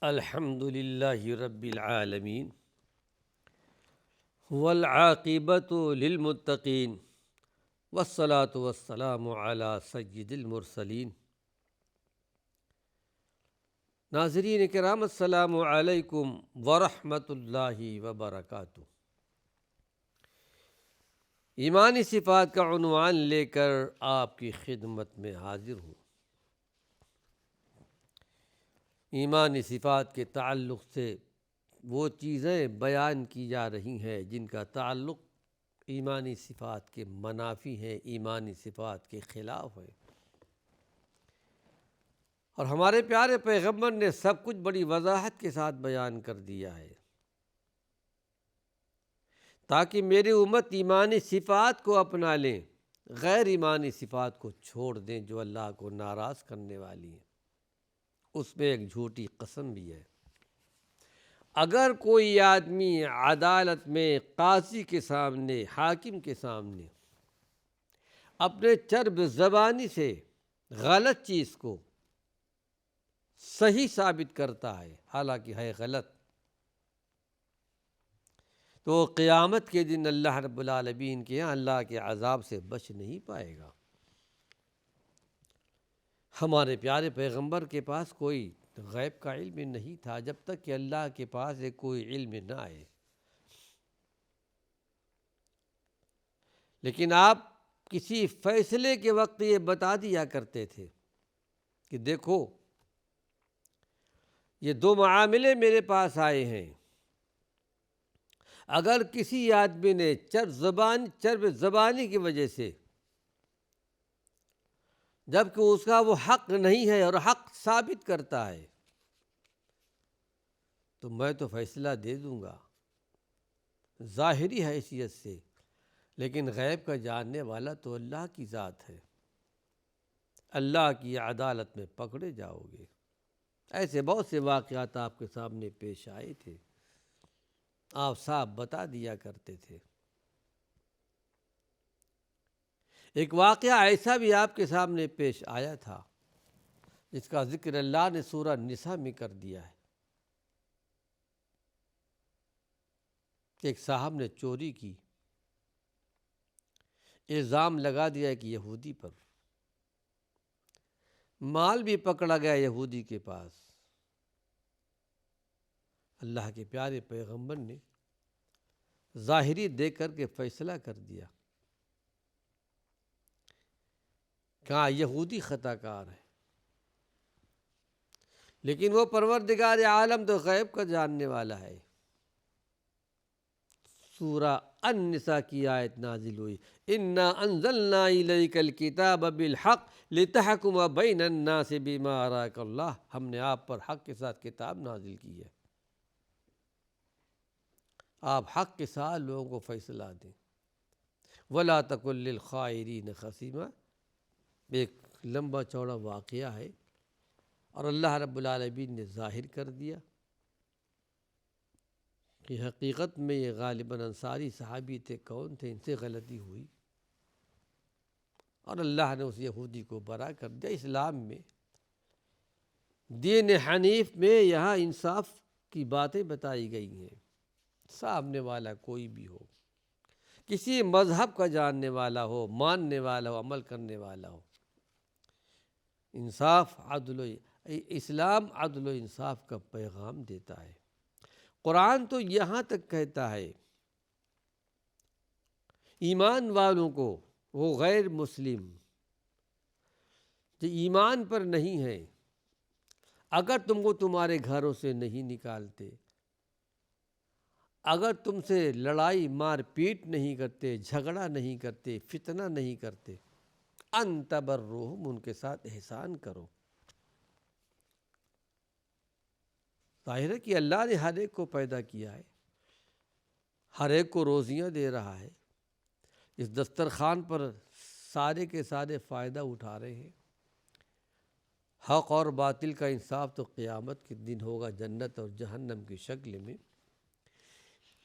الحمد للہ رب العالمین والعاقبۃ للمتقین والصلاة والسلام علی سید المرسلین۔ ناظرین کرام، السلام علیکم ورحمۃ اللہ وبرکاتہ۔ ایمانی صفات کا عنوان لے کر آپ کی خدمت میں حاضر ہوں۔ ایمانی صفات کے تعلق سے وہ چیزیں بیان کی جا رہی ہیں جن کا تعلق ایمانی صفات کے منافی ہیں، ایمانی صفات کے خلاف ہے، اور ہمارے پیارے پیغمبر نے سب کچھ بڑی وضاحت کے ساتھ بیان کر دیا ہے تاکہ میری امت ایمانی صفات کو اپنا لیں، غیر ایمانی صفات کو چھوڑ دیں جو اللہ کو ناراض کرنے والی ہیں۔ اس میں ایک جھوٹی قسم بھی ہے۔ اگر کوئی آدمی عدالت میں قاضی کے سامنے، حاکم کے سامنے اپنے چرب زبانی سے غلط چیز کو صحیح ثابت کرتا ہے حالانکہ ہے غلط، تو قیامت کے دن اللہ رب العالمین کے یہاں اللہ کے عذاب سے بچ نہیں پائے گا۔ ہمارے پیارے پیغمبر کے پاس کوئی غیب کا علم نہیں تھا جب تک کہ اللہ کے پاس کوئی علم نہ آئے، لیکن آپ کسی فیصلے کے وقت یہ بتا دیا کرتے تھے کہ دیکھو یہ دو معاملے میرے پاس آئے ہیں، اگر کسی آدمی نے چرب زبانی کی وجہ سے، جبکہ اس کا وہ حق نہیں ہے اور حق ثابت کرتا ہے، تو میں تو فیصلہ دے دوں گا ظاہری حیثیت سے، لیکن غیب کا جاننے والا تو اللہ کی ذات ہے، اللہ کی عدالت میں پکڑے جاؤ گے۔ ایسے بہت سے واقعات آپ کے سامنے پیش آئے تھے، آپ صاحب بتا دیا کرتے تھے۔ ایک واقعہ ایسا بھی آپ کے سامنے پیش آیا تھا جس کا ذکر اللہ نے سورہ نساء میں کر دیا ہے کہ ایک صاحب نے چوری کی، الزام لگا دیا کہ یہودی پر، مال بھی پکڑا گیا یہودی کے پاس۔ اللہ کے پیارے پیغمبر نے ظاہری دے کر کے فیصلہ کر دیا، کہا یہودی خطا کار ہے، لیکن وہ پروردگار عالم تو غیب کا جاننے والا ہے۔ سورہ النساء کی آیت نازل ہوئی، اِنَّا أَنزَلْنَا إِلَيْكَ الْكِتَابَ بِالْحَقِّ لِتَحْكُمَ بَيْنَ النَّاسِ بِمَا أَرَاكَ اللَّهُ، ہم نے آپ پر حق کے ساتھ کتاب نازل کی ہے، آپ حق کے ساتھ لوگوں کو فیصلہ دیں۔ وَلَا تَكُن لِّلْخَائِنِينَ خَصِيمًا، ایک لمبا چوڑا واقعہ ہے، اور اللہ رب العالمین نے ظاہر کر دیا کہ حقیقت میں یہ غالباً انصاری صحابی تھے، کون تھے، ان سے غلطی ہوئی، اور اللہ نے اس یہودی کو برا کر دیا۔ اسلام میں، دین حنیف میں یہاں انصاف کی باتیں بتائی گئی ہیں۔ سامنے والا کوئی بھی ہو، کسی مذہب کا جاننے والا ہو، ماننے والا ہو، عمل کرنے والا ہو، انصاف اسلام عدل و انصاف کا پیغام دیتا ہے۔ قرآن تو یہاں تک کہتا ہے ایمان والوں کو، وہ غیر مسلم جو ایمان پر نہیں ہے، اگر تم کو تمہارے گھروں سے نہیں نکالتے، اگر تم سے لڑائی مار پیٹ نہیں کرتے، جھگڑا نہیں کرتے، فتنہ نہیں کرتے، ان تبرہم، ان کے ساتھ احسان کرو۔ ظاہر ہے کہ اللہ نے ہر ایک کو پیدا کیا ہے، ہر ایک کو روزیاں دے رہا ہے، اس دسترخوان پر سارے کے سارے فائدہ اٹھا رہے ہیں۔ حق اور باطل کا انصاف تو قیامت کے دن ہوگا، جنت اور جہنم کی شکل میں،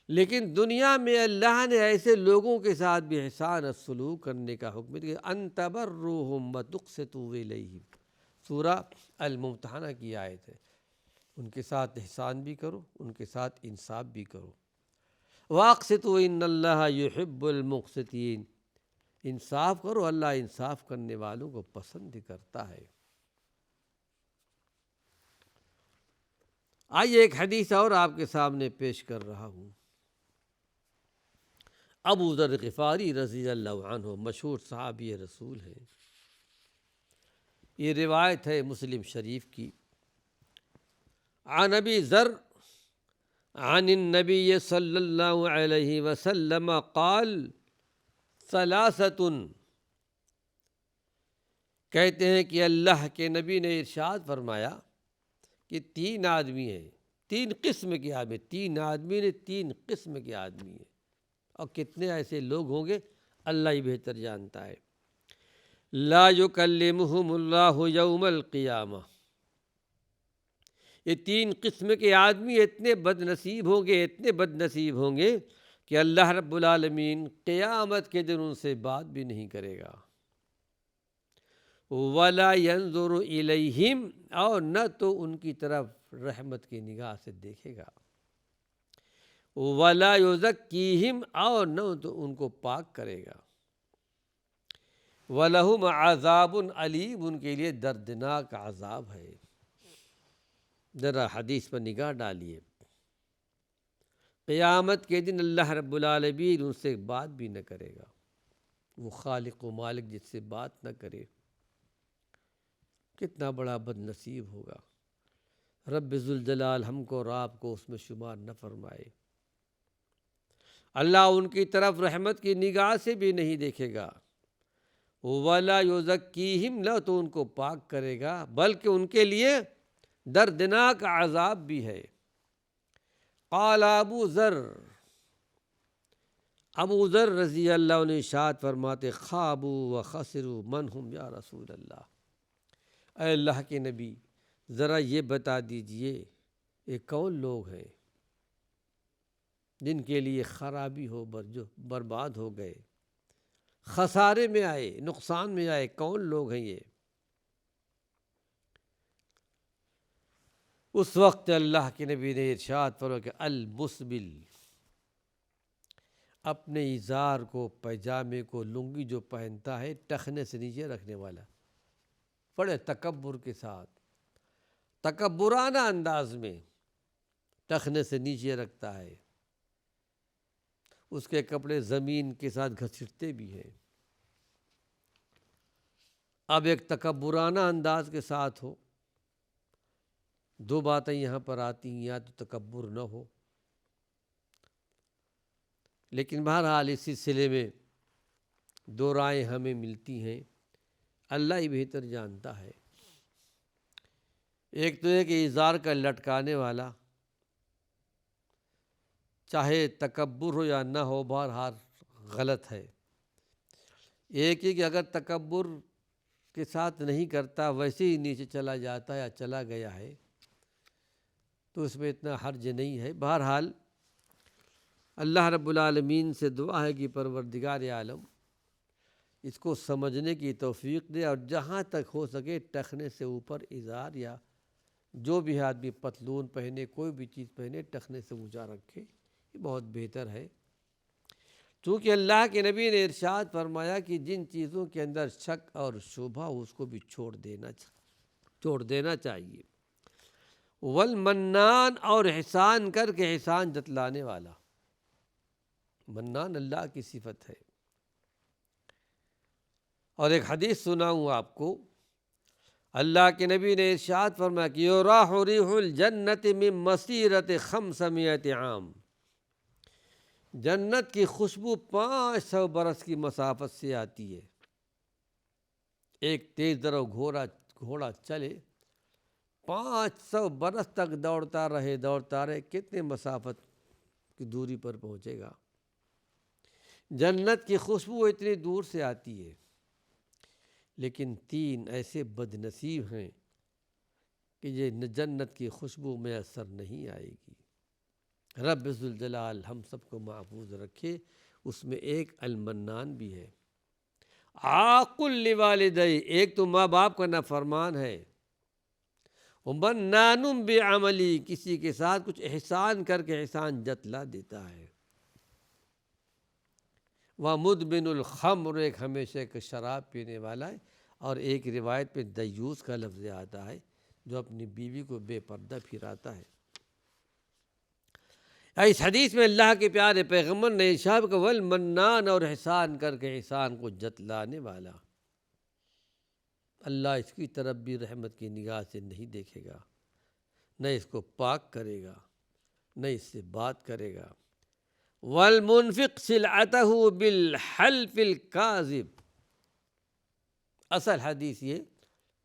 لیکن دنیا میں اللہ نے ایسے لوگوں کے ساتھ بھی احسان اور سلوک کرنے کا حکم دیا، ان تبرہم وتقسطوا الیہم، سورہ الممتحنہ کی آیت ہے۔ ان کے ساتھ احسان بھی کرو، ان کے ساتھ انصاف بھی کرو۔ واقسطوا ان اللہ یحب المقسطین، انصاف کرو، اللہ انصاف کرنے والوں کو پسند کرتا ہے۔ آئیے ایک حدیث اور آپ کے سامنے پیش کر رہا ہوں۔ ابو ذر غفاری رضی اللہ عنہ مشہور صحابی رسول ہے، یہ روایت ہے مسلم شریف کی۔ عن ابی ذر عن النبی صلی اللہ علیہ وسلم قال ثلاثۃ، کہتے ہیں کہ اللہ کے نبی نے ارشاد فرمایا کہ تین آدمی ہیں، تین قسم کے آدمی، تین آدمی نے تین قسم کے آدمی ہیں، اور کتنے ایسے لوگ ہوں گے اللہ ہی بہتر جانتا ہے۔ لا یکلمہم اللہ یوم القیامہ، یہ تین قسم کے آدمی اتنے بد نصیب ہوں گے، اتنے بد نصیب ہوں گے کہ اللہ رب العالمین قیامت کے دن ان سے بات بھی نہیں کرے گا۔ وَلَا يَنظُرُ إِلَيْهِمْ، اور نہ تو ان کی طرف رحمت کی نگاہ سے دیکھے گا۔ وَلَا يُزَكِّيهِمْ، اور نہ تو ان کو پاک کرے گا۔ وَلَهُمْ عَذَابٌ عَلِيمٌ، ان کے لیے دردناک عذاب ہے۔ ذرا حدیث پر نگاہ ڈالیے، قیامت کے دن اللہ رب العالمین ان سے بات بھی نہ کرے گا، وہ خالق و مالک جس سے بات نہ کرے، کتنا بڑا بد نصیب ہوگا۔ رب ذوالجلال ہم کو اور آپ کو اس میں شمار نہ فرمائے۔ اللہ ان کی طرف رحمت کی نگاہ سے بھی نہیں دیکھے گا۔ وَلَا يُزَكِّيهِمْ، نہ تو ان کو پاک کرے گا بلکہ ان کے لیے دردناک عذاب بھی ہے۔ قال ابو ذر رضی اللہ عنہ ارشاد فرماتے، خابوا وخسروا من ہم یا رسول اللہ، اے اللہ کے نبی ذرا یہ بتا دیجئے یہ کون لوگ ہیں جن کے لیے خرابی ہو، جو برباد ہو گئے، خسارے میں آئے، نقصان میں آئے، کون لوگ ہیں یہ؟ اس وقت اللہ کے نبی نے ارشاد فرمایا کہ المسبل، اپنے ازار کو، پیجامے کو، لنگی جو پہنتا ہے ٹخنے سے نیچے رکھنے والا، بڑے تکبر کے ساتھ، تکبرانہ انداز میں ٹخنے سے نیچے رکھتا ہے، اس کے کپڑے زمین کے ساتھ گھسیٹتے بھی ہیں۔ اب ایک تکبرانہ انداز کے ساتھ ہو، دو باتیں یہاں پر آتی ہیں، یا تو تکبر نہ ہو، لیکن بہرحال اس سلسلے میں دو رائے ہمیں ملتی ہیں، اللہ ہی بہتر جانتا ہے۔ ایک تو ہے کہ ازار کا لٹکانے والا، چاہے تکبر ہو یا نہ ہو، بہرحال غلط ہے۔ ایک ہی کہ اگر تکبر کے ساتھ نہیں کرتا، ویسے ہی نیچے چلا جاتا ہے یا چلا گیا ہے، تو اس میں اتنا حرج نہیں ہے۔ بہرحال اللہ رب العالمین سے دعا ہے کہ پروردگار عالم اس کو سمجھنے کی توفیق دے، اور جہاں تک ہو سکے ٹخنے سے اوپر ازار یا جو بھی آدمی پتلون پہنے، کوئی بھی چیز پہنے، ٹخنے سے اونچا رکھے، یہ بہت بہتر ہے۔ چونکہ اللہ کے نبی نے ارشاد فرمایا کہ جن چیزوں کے اندر شک اور شبہ ہو اس کو بھی چھوڑ دینا چاہیے۔ والمنان، اور احسان کر کے احسان جتلانے والا، منان اللہ کی صفت ہے۔ اور ایک حدیث سناؤں آپ کو، اللہ کے نبی نے ارشاد فرمایا کہ یراح ریح الجنت من مسیرت 500 عام، جنت کی خوشبو 500 برس کی مسافت سے آتی ہے۔ ایک تیز رو گھوڑا چلے، 500 برس تک دوڑتا رہے، کتنے مسافت کی دوری پر پہنچے گا؟ جنت کی خوشبو اتنی دور سے آتی ہے، لیکن تین ایسے بد نصیب ہیں کہ یہ جنت کی خوشبو میسر نہیں آئے گی۔ رب ذوالجلال ہم سب کو محفوظ رکھے۔ اس میں ایک المنان بھی ہے، عاق لوالدی، ایک تو ماں باپ کا نافرمان ہے، ومنان بعملی، کسی کے ساتھ کچھ احسان کر کے احسان جتلا دیتا ہے، ومدمن الخمر، ایک ہمیشہ ایک شراب پینے والا ہے، اور ایک روایت پہ دیوس کا لفظ آتا ہے جو اپنی بیوی کو بے پردہ پھراتا ہے۔ اس حدیث میں اللہ کے پیارے پیغمبر نے ارشاد کہ والمنان، اور احسان کر کے احسان کو جتلانے والا، اللہ اس کی طرف بھی رحمت کی نگاہ سے نہیں دیکھے گا، نہ اس کو پاک کرے گا، نہ اس سے بات کرے گا۔ والمنفق سلعتہ بالحلف الکاذب، اصل حدیث یہ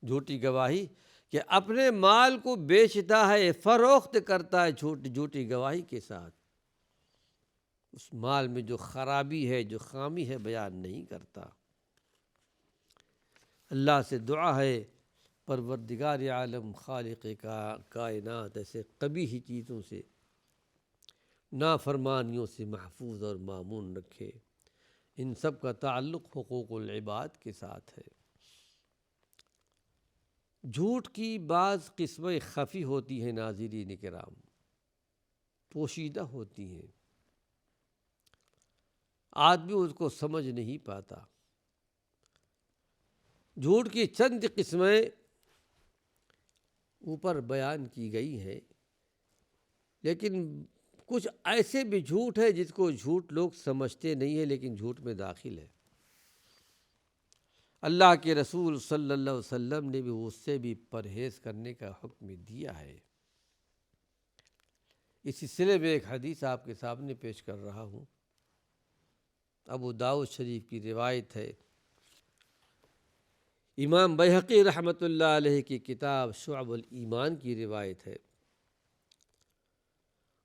جھوٹی گواہی کہ اپنے مال کو بیچتا ہے، فروخت کرتا ہے جھوٹی گواہی کے ساتھ، اس مال میں جو خرابی ہے، جو خامی ہے، بیان نہیں کرتا۔ اللہ سے دعا ہے پروردگار عالم خالق کائنات ایسے قبیح چیزوں سے، نافرمانیوں سے محفوظ اور مامون رکھے۔ ان سب کا تعلق حقوق العباد کے ساتھ ہے۔ جھوٹ کی بعض قسمیں خفی ہوتی ہیں ناظرین کرام، پوشیدہ ہوتی ہیں، آدمی اس کو سمجھ نہیں پاتا۔ جھوٹ کی چند قسمیں اوپر بیان کی گئی ہیں، لیکن کچھ ایسے بھی جھوٹ ہے جس کو جھوٹ لوگ سمجھتے نہیں ہیں لیکن جھوٹ میں داخل ہے۔ اللہ کے رسول صلی اللہ علیہ وسلم نے بھی اس سے بھی پرہیز کرنے کا حکم دیا ہے۔ اس سلسلے میں ایک حدیث آپ کے سامنے پیش کر رہا ہوں، ابو داؤد شریف کی روایت ہے، امام بیہقی رحمۃ اللہ علیہ کی کتاب شعب الایمان کی روایت ہے۔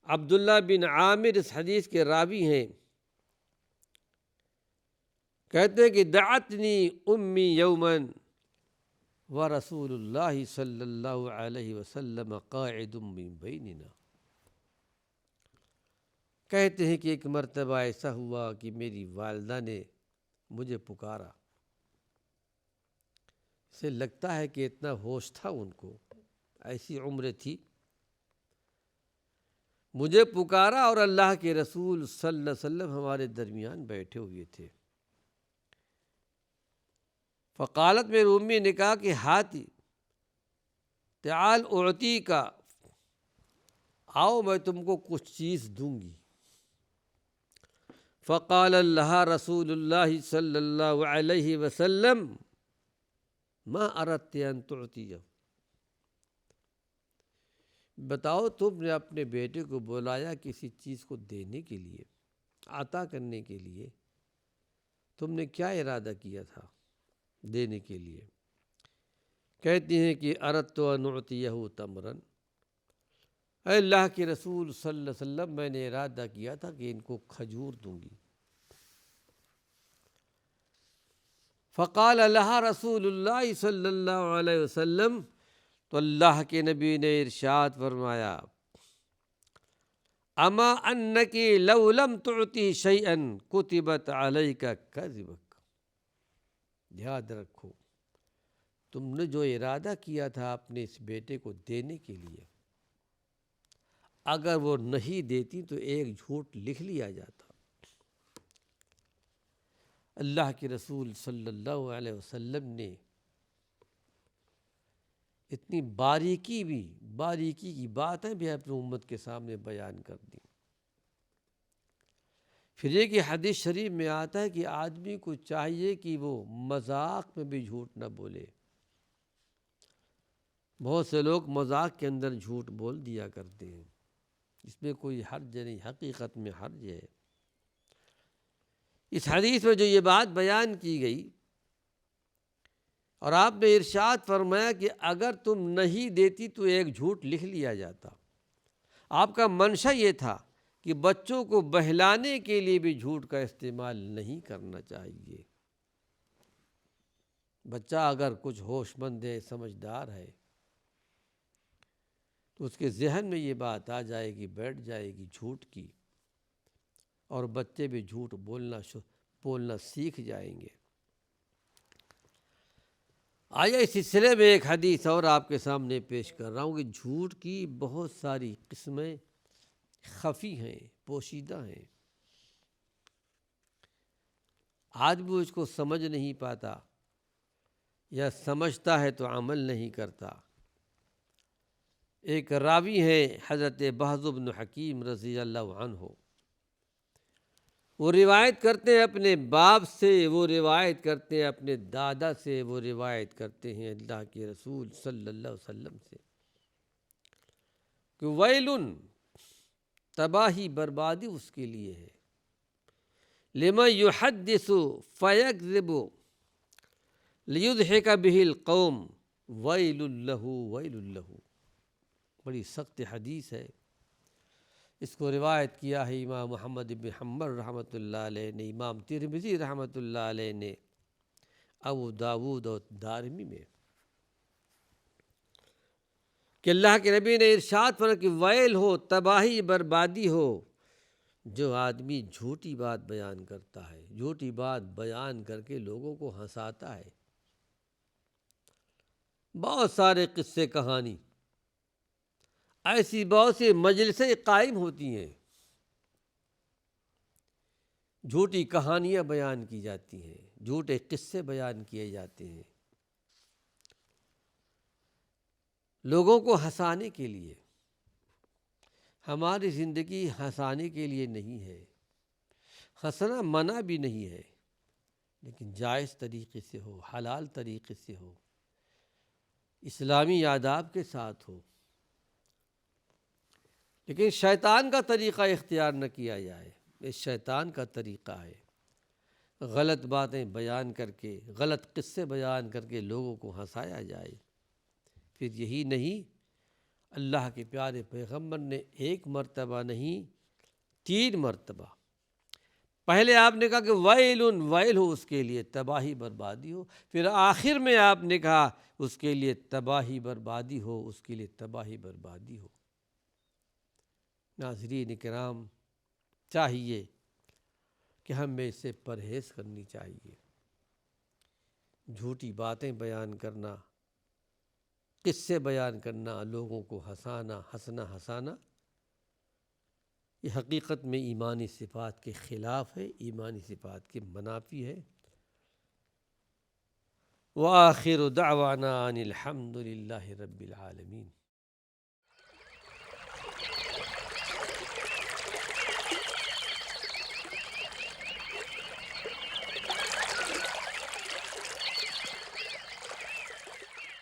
عبداللہ بن عامر اس حدیث کے راوی ہیں، کہتے ہیں کہ دعتنی امی یوماً ورسول اللہ صلی اللہ علیہ وسلم قاعد من بیننا، کہتے ہیں کہ ایک مرتبہ ایسا ہوا کہ میری والدہ نے مجھے پکارا، سے لگتا ہے کہ اتنا ہوش تھا ان کو، ایسی عمر تھی، مجھے پکارا اور اللہ کے رسول صلی اللہ علیہ وسلم ہمارے درمیان بیٹھے ہوئے تھے۔ فقالت، میری امی نے کہا کہ ہاتی تعال اعطی کا، آؤ میں تم کو کچھ چیز دوں گی۔ فقال اللہ رسول اللہ صلی اللہ علیہ وسلم ما اردت ان تعطیہ، بتاؤ تم نے اپنے بیٹے کو بلایا کسی چیز کو دینے کے لیے، عطا کرنے کے لیے، تم نے کیا ارادہ کیا تھا دینے کے لیے؟ کہتی ہیں کہ اردت ان اعطیہ تمرا، اے اللہ کے رسول صلی اللہ علیہ وسلم میں نے ارادہ کیا تھا کہ ان کو کھجور دوں گی۔ فقال لها رسول اللہ صلی اللہ علیہ وسلم، تو اللہ کے نبی نے ارشاد فرمایا، اما انکی لو لم تعطی شیئا کتبت علیک کذبک، یاد رکھو تم نے جو ارادہ کیا تھا اپنے اس بیٹے کو دینے کے لیے، اگر وہ نہیں دیتی تو ایک جھوٹ لکھ لیا جاتا۔ اللہ کے رسول صلی اللہ علیہ وسلم نے اتنی باریکی کی باتیں بھی اپنی امت کے سامنے بیان کر دی۔ پھر یہ کہ حدیث شریف میں آتا ہے کہ آدمی کو چاہیے کہ وہ مذاق میں بھی جھوٹ نہ بولے۔ بہت سے لوگ مذاق کے اندر جھوٹ بول دیا کرتے ہیں، اس میں کوئی حرج نہیں، حقیقت میں حرج ہے۔ اس حدیث میں جو یہ بات بیان کی گئی اور آپ نے ارشاد فرمایا کہ اگر تم نہیں دیتی تو ایک جھوٹ لکھ لیا جاتا، آپ کا منشا یہ تھا کہ بچوں کو بہلانے کے لیے بھی جھوٹ کا استعمال نہیں کرنا چاہیے۔ بچہ اگر کچھ ہوش مند ہے، سمجھدار ہے، تو اس کے ذہن میں یہ بات آ جائے گی، بیٹھ جائے گی جھوٹ کی، اور بچے بھی جھوٹ بولنا سیکھ جائیں گے۔ آیا اس سلسلے میں ایک حدیث اور آپ کے سامنے پیش کر رہا ہوں کہ جھوٹ کی بہت ساری قسمیں خفی ہیں، پوشیدہ ہیں، آدمی اس کو سمجھ نہیں پاتا، یا سمجھتا ہے تو عمل نہیں کرتا۔ ایک راوی ہیں حضرت بہز بن حکیم رضی اللہ عنہ، وہ روایت کرتے ہیں اپنے باپ سے، وہ روایت کرتے ہیں اپنے دادا سے، وہ روایت کرتے ہیں اللہ کے رسول صلی اللہ علیہ وسلم سے کہ ویلن، تباہی بربادی اس کے لیے ہے، لمن یحدث فیکذب لیضحک بہ القوم، ویل لہ ویل لہ۔ بڑی سخت حدیث ہے، اس کو روایت کیا ہے امام محمد بن حنبل رحمۃ اللہ علیہ نے، امام ترمذی رحمۃ اللہ علیہ نے، ابو داود اور دارمی میں، کہ اللہ کے نبی نے ارشاد فرمایا کہ ویل ہو، تباہی بربادی ہو، جو آدمی جھوٹی بات بیان کرتا ہے، جھوٹی بات بیان کر کے لوگوں کو ہنساتا ہے۔ بہت سارے قصے کہانی ایسی، بہت سی مجلسیں قائم ہوتی ہیں، جھوٹی کہانیاں بیان کی جاتی ہیں، جھوٹے قصے بیان کیے جاتے ہیں لوگوں کو ہنسانے کے لیے۔ ہماری زندگی ہنسانے کے لیے نہیں ہے، ہنسنا منع بھی نہیں ہے، لیکن جائز طریقے سے ہو، حلال طریقے سے ہو، اسلامی آداب کے ساتھ ہو، لیکن شیطان کا طریقہ اختیار نہ کیا جائے۔ یہ شیطان کا طریقہ ہے، غلط باتیں بیان کر کے، غلط قصے بیان کر کے لوگوں کو ہنسایا جائے۔ پھر یہی نہیں، اللہ کے پیارے پیغمبر نے ایک مرتبہ نہیں 3 مرتبہ، پہلے آپ نے کہا کہ ویل ویل ہو، اس کے لیے تباہی بربادی ہو، پھر آخر میں آپ نے کہا اس کے لیے تباہی بربادی ہو، اس کے لیے تباہی بربادی ہو۔ ناظرین کرام، چاہیے کہ ہمیں اس سے پرہیز کرنی چاہیے۔ جھوٹی باتیں بیان کرنا، قصے بیان کرنا، لوگوں کو ہنسانا، یہ حقیقت میں ایمانی صفات کے خلاف ہے، ایمانی صفات کے منافی ہے۔ وآخر دعوانا ان الحمد للہ رب العالمین۔